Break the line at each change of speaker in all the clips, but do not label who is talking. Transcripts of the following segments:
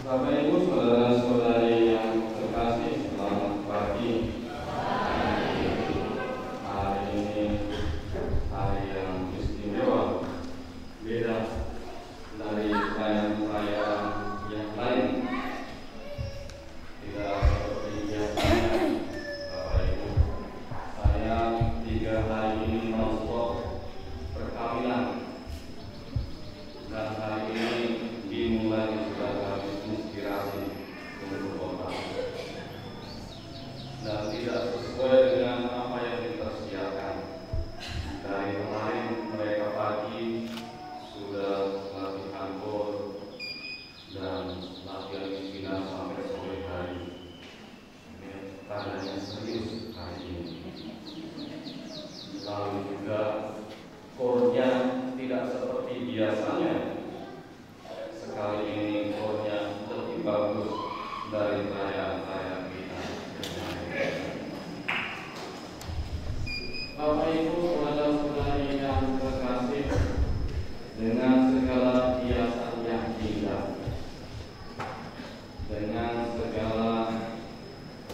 Bapak Ibu, saudara-saudari yang terkasih, selamat pagi. Hari ini hari yang istimewa, beda dari perayaan-perayaan yang lain. Tidak seperti biasanya, Bapak Ibu. Saya 3 hari ini non-stop perkawinan, dan hari ini dimulai sudah habis inspirasi untuk kota, dan tidak sesuai dengan apa yang dipersiapkan. Dari kemarin mereka pagi sudah latihan gol dan latihan istilah sampai sore hari. Ini tandanya serius hari ini. Lalu juga kornya tidak seperti biasanya. Sekali ini kornya lebih bagus dari perayaan-perayaan kita. Bapak Ibu, saudara-saudari yang terkasih, dengan segala hiasan yang indah, dengan segala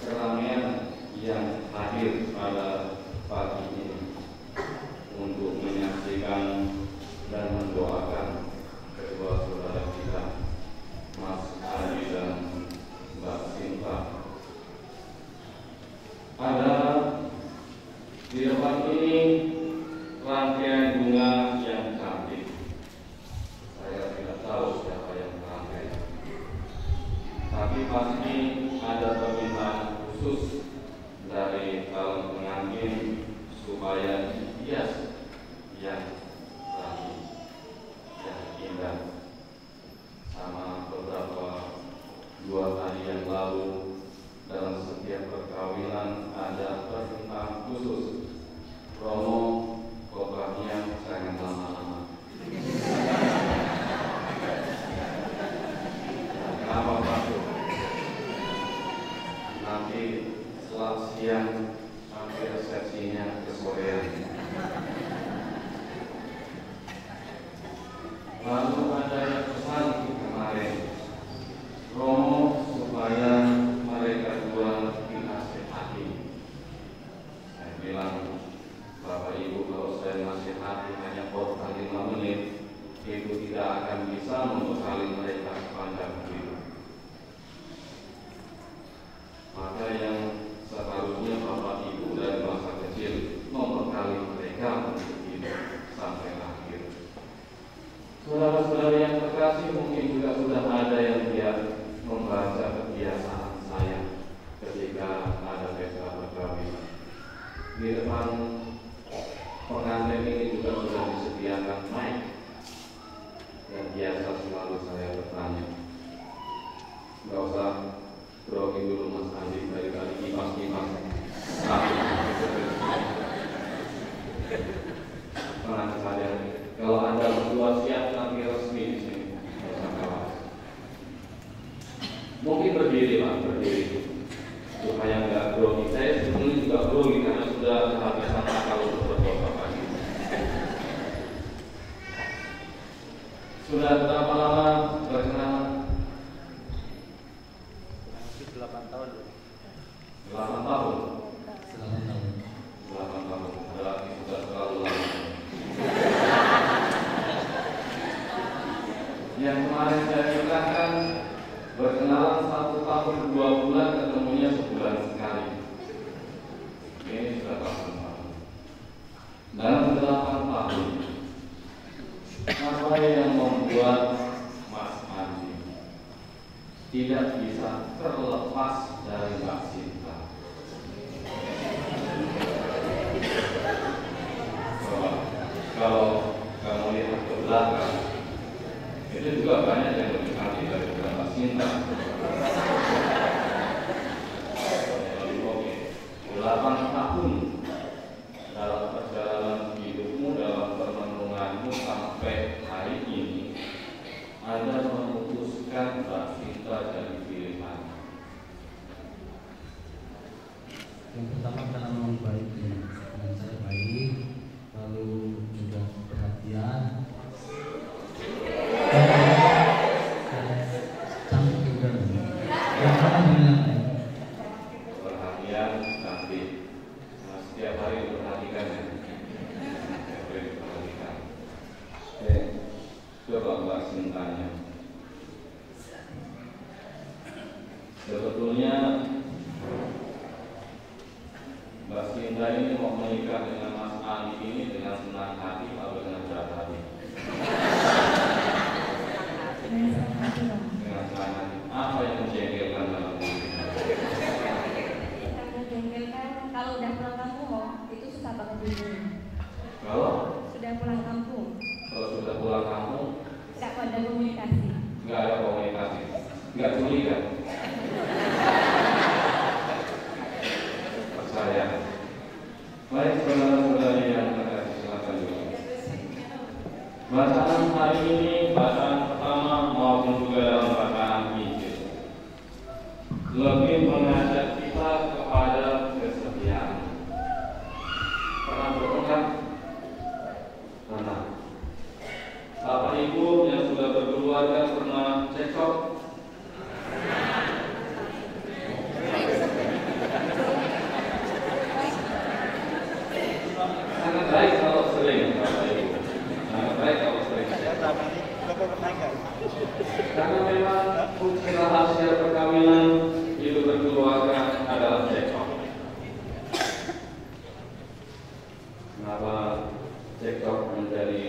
keramaian yang hadir pada pagi ini untuk menyaksikan dan mendoakan kedua saudara kita, Mas Adi dan Mbak Sinta. Ada di depan ini rangkaian bunga yang cantik. Saya tidak tahu siapa yang merangkai, tapi pasti ada permintaan khusus dari calon pengantin supaya dihias yang rapi, yang indah. Sama beberapa 2 hari yang lalu, dalam setiap perkawinan ada permintaan khusus, Romo kopernya jangan lama-lama. Kenapa Pak? Nanti setelah siang sampai resepsinya kesorean. Lalu ada yang pesan kemarin, Romo supaya mereka dua dinasihati. Saya bilang, Bapak Ibu, kalau saya nasihati hanya khotbah 5 menit, itu tidak akan bisa membekali mereka sepanjang hidup. Maka yang seharusnya Bapak Ibu dari masa kecil membekali mereka untuk hidup sampai akhir. Saudara-saudara yang terkasih, mungkin juga sudah ada yang dia membaca kebiasaan saya ketika ada pesta perkawinan. Di depan pengantin ini juga sudah disediakan mic yang biasa selalu saya bertanya. Nggak usah grogi dulu Mas Andi, dari tadi kipas-kipas. Tenang saja. Kalau Anda berdua siap nanti resmi di sini. Mungkin berdiri Pak, berdiri supaya nggak grogi. Saya sebetulnya juga grogi karena sudah kehabisan akal untuk berdoa pagi. Sudah berapa lama berkenalan?
8 tahun.
8 tahun. 8 tahun. Berarti sudah terlalu lama. Yang kemarin saya ceritakan berkenalan 1 tahun 2 bulan, ketemunya sebulan sekali. Ini sudah 8 tahun. Dalam 8 tahun, apa yang membuat Mas Andi tidak bisa terlepas dari Mbak Sinta? Kalau kamu lihat ke belakang, itu juga banyak yang lebih cantik dari Mbak Sinta. Oke, 8 tahun dalam perjalanan hidupmu, dalam perenunganmu sampai hari ini, Anda memutuskan Mbak Sinta jadi pilihan.
Yang pertama karena memang baik dengan saya baik, lalu juga perhatian, cantik juga
Sintanya. Sebetulnya Mbak Sinta ini mau menikah dengan Mas Andi ini dengan senang hati atau dengan berat hati? Dengan senang hati. Apa yang menjengkelkan dalam diri?
Yang menjengkelkan kalau udah pulang kampung itu susah banget dulu.
Kalau
Sudah pulang kampung,
sudah pulang kampung
nggak ada komunikasi.
nggak ada komunikasi, nggak curiga. Percaya. Baik saudara-saudari yang terkasih, silakan juga. Bacaan hari ini bacaan pertama maupun juga dalam bacaan Injil lebih mengajak kita kepada kesetiaan. Pernah bertengkar? Pernah. Bapak Ibu yang sudah berkeluarga pernah cekcok? Sangat baik kalau sering, Bapak Ibu. Sangat baik kalau sering. Karena memang fungsi rahasia perkawinan hidup berkeluarga adalah cekcok. Kenapa cekcok menjadi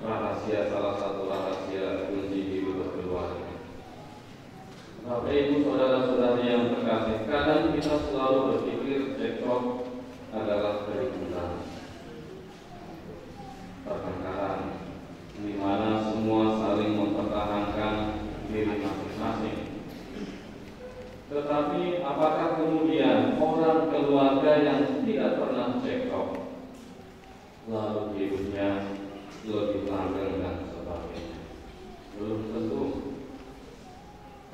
rahasia, salah satu rahasia kunci hidup berkeluarga? Bapak Ibu saudara-saudari yang terkasih, kadang kita selalu berpikir cekcok adalah keributan, pertengkaran, di mana semua saling mempertahankan diri masing-masing. Tetapi apakah kemudian orang keluarga yang tidak pernah cekcok lalu hidupnya lebih langgeng dan sebagainya? Belum tentu.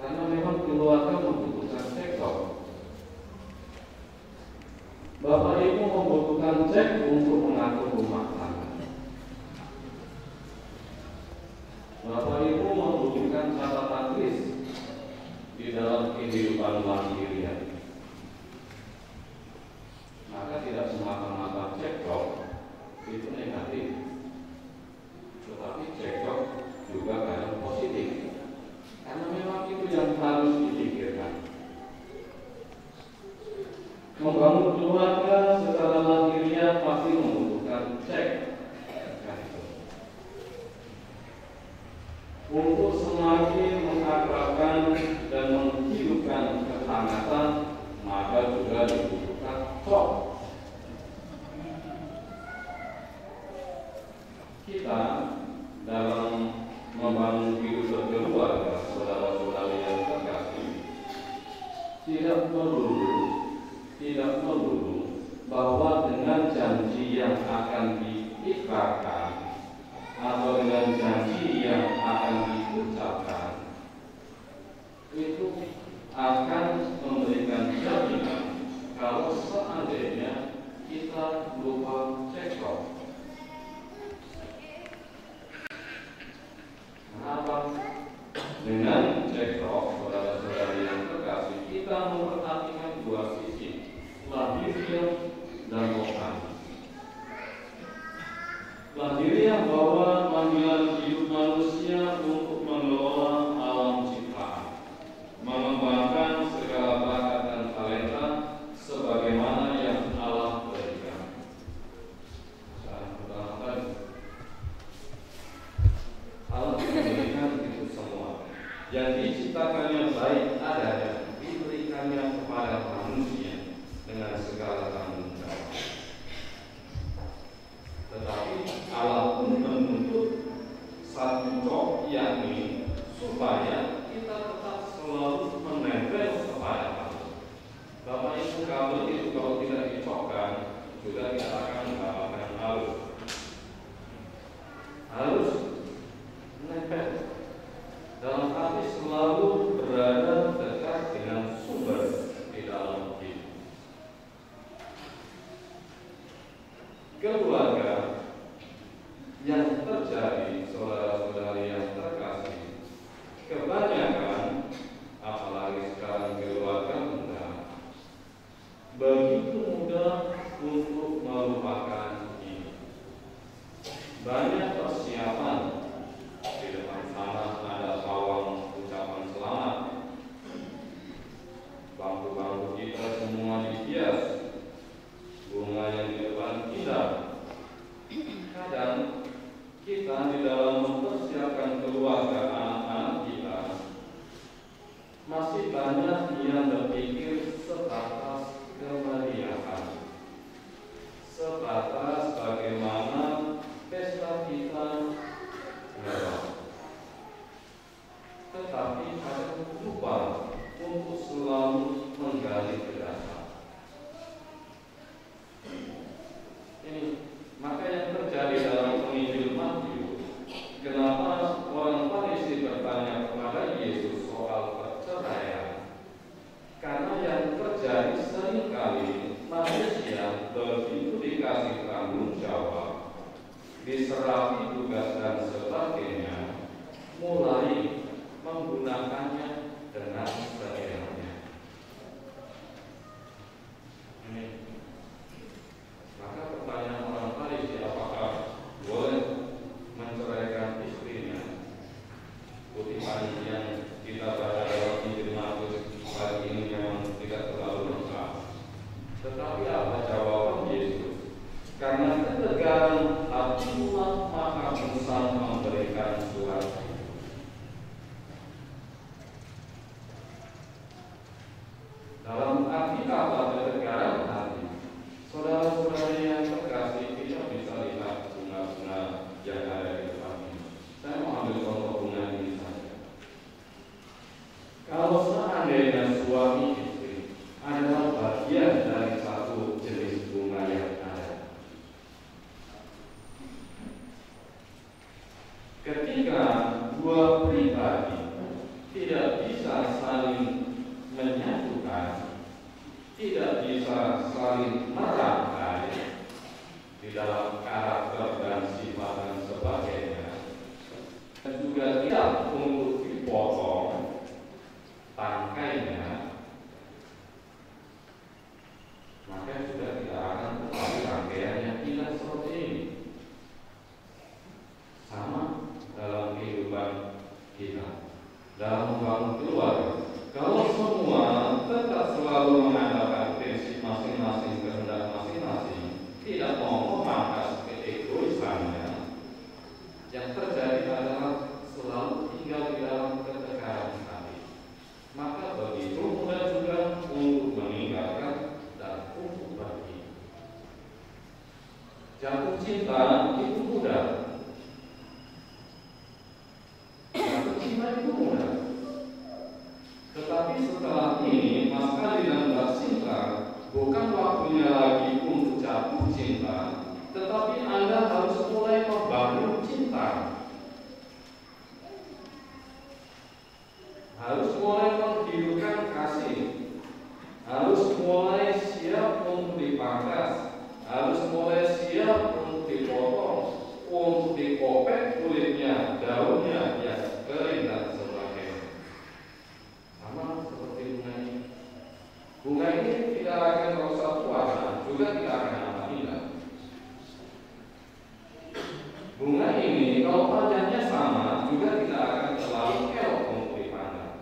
Karena memang keluarga membutuhkan cekcok. Bapak Ibu membutuhkan cek untuk mengatur rumah tangga. Bapak Ibu membutuhkan catatan kris di dalam kehidupan mandirian. Maka tidak semata-mata cekcok itu negatif, tetapi cekcok juga kadang positif. Karena memang itu yang harus dipikirkan. Membangun keluarga secara lahiriah pasti membutuhkan cek. Untuk semakin mengakrabkan dan menghidupkan kehangatan, maka juga dibutuhkan cok. Kita dalam membangun hidup berkeluarga, saudara-saudari yang terkasih, tidak melulu bahwa dengan janji yang akan diikrarkan atau dengan janji yang akan diucapkan itu akan memberikan jaminan kalau seandainya kita lupa cekcok. Kenapa? Dengan cekcok, saudara-saudari yang terkasih, kita memperhatikan dua sisi, lahiriah dan rohani. Lahiriah bahwa panggilan hidup manusia untuk mengelola alam ciptaan, mengembangkan segala bakat dan talenta sebagaimana yang Allah berikan. Saya pertama tadi, Allah memberikan itu semua. Yang diciptakannya baik adanya, diberikannya kepada manusia dengan segala tanggung jawab. Tetapi Allah pun menuntut satu cok, yakni supaya kita tetap selalu menempel kepada Allah. Bapak Ibu, kabel itu kalau tidak dicokkan juga tidak akan mendapatkan arus. Harus menempel, dalam arti selalu berada dekat dengan sumber di dalam hidup. Keluarga yang terjadi, saudara-saudari yang terkasih, kebanyakan, apalagi sekarang keluarga muda, begitu mudah untuk melupakan ini. Banyak persiapan di depan sana tetapi ada lupa untuk selalu menggali ke dasar. Ini maka yang terjadi dalam Injil Matius, kenapa orang Farisi bertanya kepada Yesus soal perceraian? Karena yang terjadi seringkali manusia begitu dikasih tanggung jawab, diserahi tugas dan sebagainya, mulai menggunakannya dengan seenaknya. Ini. Maka pertanyaan orang Farisi, apakah boleh menceraikan istrinya? Kutipan yang kita baca dalam Injil Matius pagi ini memang tidak terlalu lengkap. Tetapi apa jawaban Yesus? Karena ketegaran hatimu maka Musa memberikan surat. Dalam arti kata ketegaran hati, saudara-saudari yang terkasih, kita bisa lihat bunga-bunga yang ada di depan ini. Saya mau ambil contoh bunga ini saja. Kalau seandainya suami istri adalah bagian dari satu jenis bunga yang ada, ketika dua pribadi tidak bisa saling menyatukan, tidak bisa saling merangkai di dalam karakter dan sifat dan sebagainya, dan juga tidak untuk dipotong tangkainya, maka sudah tidak akan terjadi rangkaian yang indah seperti ini. Sama dalam kehidupan kita, dalam membangun keluarga. Kalau semua tetap selalu mengandalkan prinsip masing-masing, kehendak masing-masing, tidak mau memangkas keegoisannya, yang terjadi adalah selalu tinggal di dalam ketegaran hati. Maka begitu mudah juga untuk meninggalkan dan untuk pergi. Jatuh cinta itu mudah. Jatuh cinta itu mudah. Tetapi setelah ini, Mas Kali dan Mbak Sinta, bukan waktunya lagi untuk jatuh cinta, tetapi Anda harus mulai membangun cinta. Harus mulai menghidupkan kasih. Harus mulai siap untuk dipangkas. Harus mulai siap untuk dipotong, untuk dikopek kulitnya, daunnya, ya, kering dan sebagainya. Sama seperti bunga ini. Bunga ini tidak akan merusak warna, juga tidak akan amat indah. Bunga ini kalau wajahnya sama, juga tidak akan terlalu elok untuk dipandang.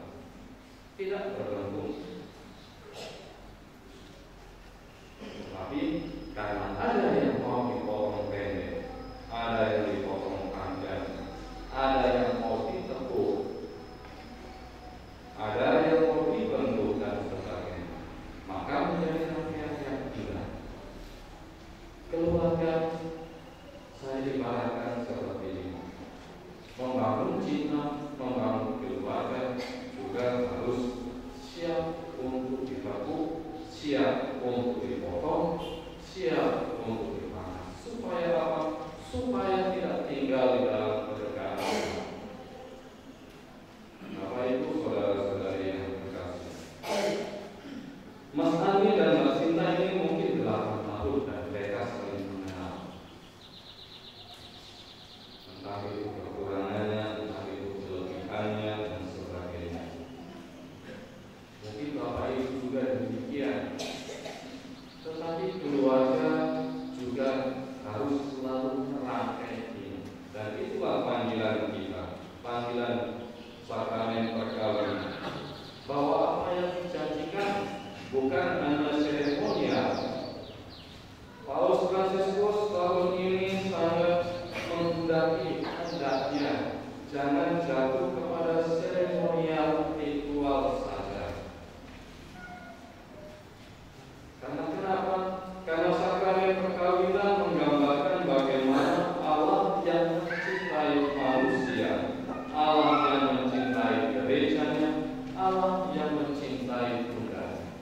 Allah yang mencintai tunggal.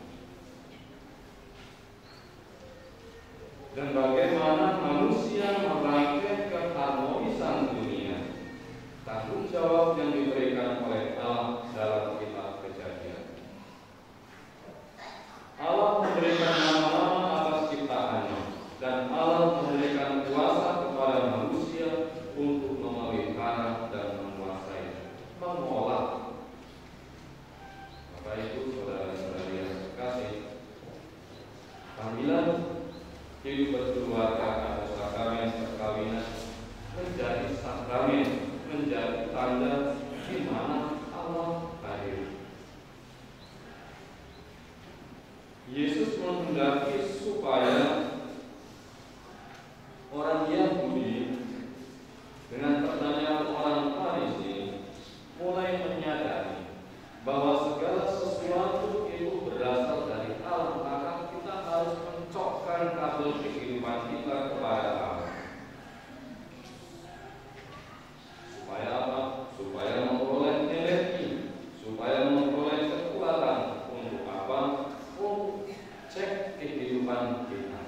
Dan bagaimana manusia merangkai keharmonisan dunia, tanggung jawab yang diberikan oleh Allah dalam kitab Kejadian. Allah memberikan nama-nama atas ciptaannya, dan Allah memberikan kuasa kepada manusia untuk memelihara dan menguasai, mengolah. Bapak Ibu, saudara-saudari yang terkasih, panggilan hidup berkeluarga atau sakramen perkawinan menjadi sakramen, menjadi tanda di mana Allah hadir. Yesus menghendaki supaya orang Yahudi dengan pertanyaan orang Farisi mulai menyadari bahwa segala sesuatu itu berasal dari Allah, maka kita harus mencokkan kabel kehidupan kita kepada Allah. Supaya apa? Supaya memperoleh energi, supaya memperoleh kekuatan. Untuk apa? Untuk cek kehidupan kita.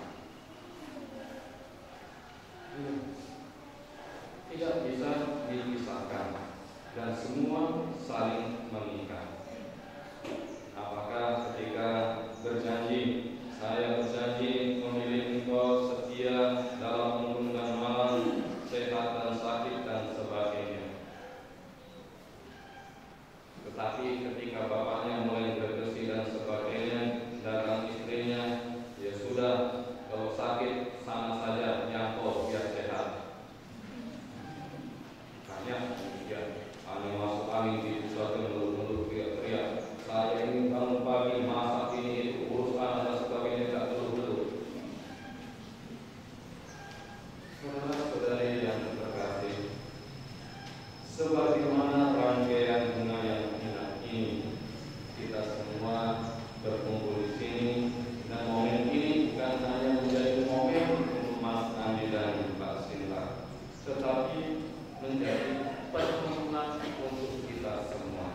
Tidak bisa dipisahkan dan semua saling mengikat. Apakah ketika berjanji, saya berjanji memilih engkau setia dalam mendung dan malam, sehat dan sakit dan sebagainya. Tetapi ketika bapaknya mulai berkesi dan sebagainya, datang istrinya, ya sudah, kalau sakit sama saja nyangkut biar sehat. Hanya kemudian angin masuk angin di pusat melulu teriak-teriak, saya ingin bangun pagi, masak ini itu, urus anak dan sebagainya, tidak betul-betul. Saudara-saudari yang terkasih, sebagaimana rangkaian bunga yang indah ini, kita semua berkumpul di sini, dan momen ini bukan hanya menjadi momen untuk Mas Andi dan Mbak Sinta, tetapi menjadi pertemuan untuk kita semua.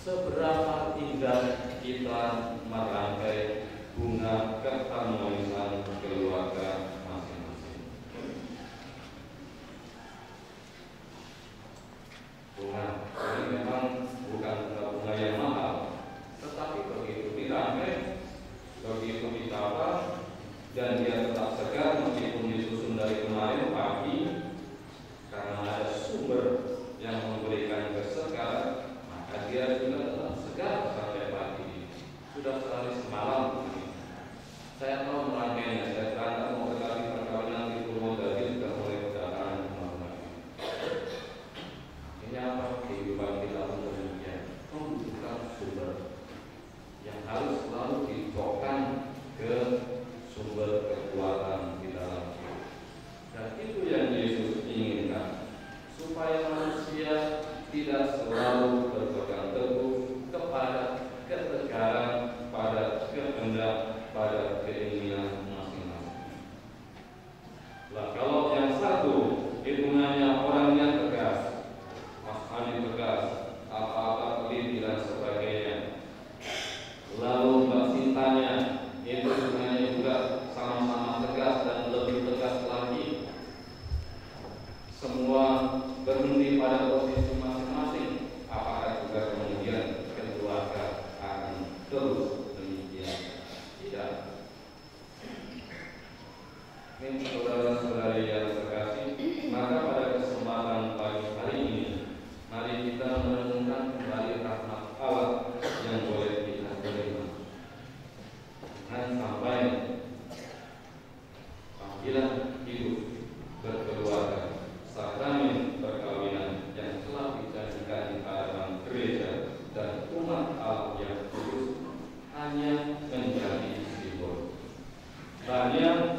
Seberapa indah kita merangkai bunga keharmonisan keluarga masing-masing. Bunga ini memang bukan bunga yang mahal, tetapi begitu dirangkai, begitu ditata, dan dia tetap segar meskipun disusun dari kemarin pagi, karena ada sumber yang memberikan kesegaran, maka dia juga tetap segar sampai pagi ini. Sudah sehari semalam ini. Saya tahu merangkainya, saya berangkat mau sekali perkawinan di Purwodadi sudah mulai kedatangan kemarin. Ini apa? Kehidupan kita pun demikian, membutuhkan sumber yang harus selalu dicokkan ke sumber kekuatan di dalam hidup. Dan itu yang Yesus inginkan, supaya manusia tidak selalu berpegang teguh kepada ketegaran, pada kehendak, pada keinginan masing-masing. Lah kalau yang satu hitungannya orangnya tegas, Mas Andi tegas, apa-apa teliti dan sebagainya. Lalu Mbak Sintanya itu hitungannya juga sama-sama tegas dan lebih tegas lagi. Semua berhenti pada posisi masing-masing. Apakah juga kemudian keluarga akan terus demikian? Tidak. Ini saudara-saudari yang terkasih, maka pada kesempatan pagi hari ini, mari kita merenungkan kembali rahmat Allah yang boleh kita terima. Dan sampai panggilan hidup berkeluarga, sakramen perkawinan yang telah dijanjikan di hadapan gereja dan umat Allah yang kudus hanya menjadi simbol. Hanya